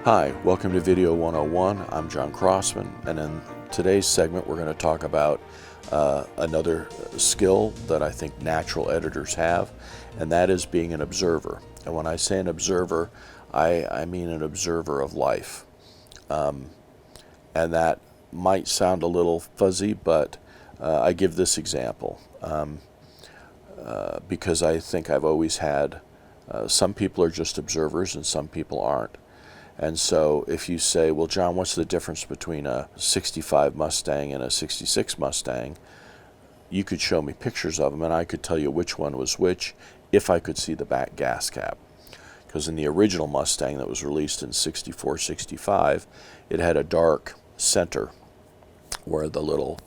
Hi, welcome to Video 101. I'm John Crossman, and in today's segment we're going to talk about another skill that I think natural editors have, and that is being an observer. And when I say an observer, I mean an observer of life. And that might sound a little fuzzy, but I give this example because I think I've always had some people are just observers and some people aren't. And so if you say, well, John, what's the difference between a 65 Mustang and a 66 Mustang? You could show me pictures of them and I could tell you which one was which if I could see the back gas cap. Because in the original Mustang that was released in 64, 65, it had a dark center where the little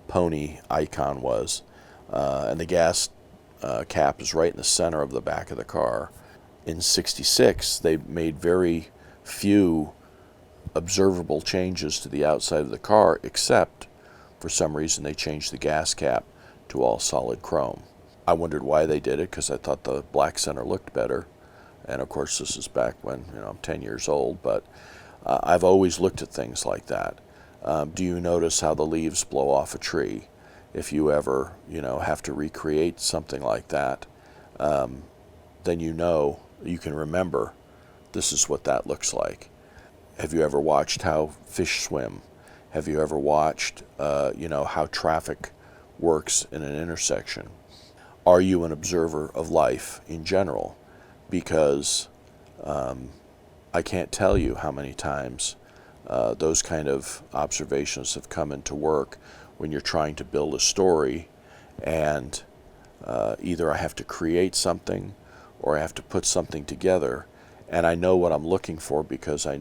pony icon was. And the gas cap is right in the center of the back of the car. In 66, they made very few observable changes to the outside of the car, except for some reason they changed the gas cap to all solid chrome. I wondered why they did it because I thought the black center looked better. And of course this is back when I'm 10 years old, but I've always looked at things like that. Do you notice how the leaves blow off a tree? If you ever have to recreate something like that, then you can remember this is what that looks like. Have you ever watched how fish swim? Have you ever watched, how traffic works in an intersection? Are you an observer of life in general? Because I can't tell you how many times those kind of observations have come into work when you're trying to build a story and either I have to create something or I have to put something together. And I know what I'm looking for because I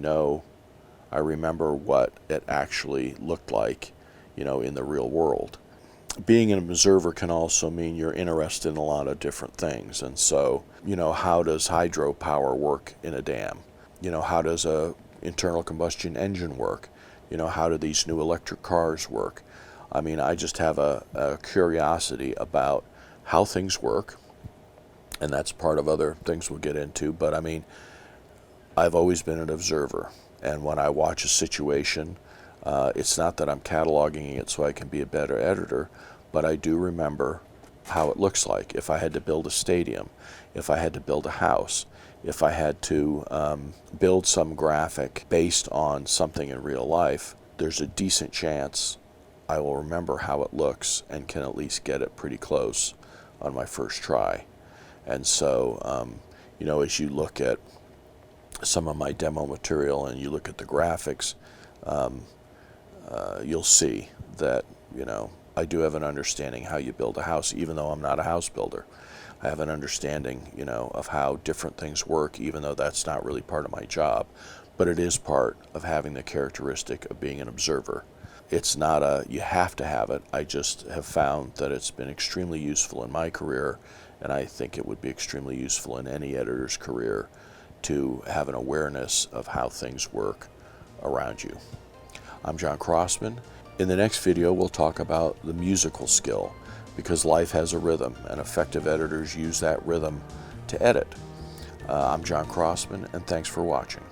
remember what it actually looked like, in the real world. Being an observer can also mean you're interested in a lot of different things. And so, how does hydropower work in a dam? How does a internal combustion engine work? How do these new electric cars work? I mean, I just have a curiosity about how things work. And that's part of other things we'll get into. But I mean, I've always been an observer, and when I watch a situation, it's not that I'm cataloging it so I can be a better editor, but I do remember how it looks like. If I had to build a stadium, if I had to build a house, if I had to build some graphic based on something in real life, there's a decent chance I will remember how it looks and can at least get it pretty close on my first try. And so, as you look at some of my demo material and you look at the graphics, you'll see that, I do have an understanding how you build a house, even though I'm not a house builder. I have an understanding, of how different things work, even though that's not really part of my job. But it is part of having the characteristic of being an observer. It's not you have to have it. I just have found that it's been extremely useful in my career, and I think it would be extremely useful in any editor's career to have an awareness of how things work around you. I'm John Crossman. In the next video, we'll talk about the musical skill, because life has a rhythm, and effective editors use that rhythm to edit. I'm John Crossman, and thanks for watching.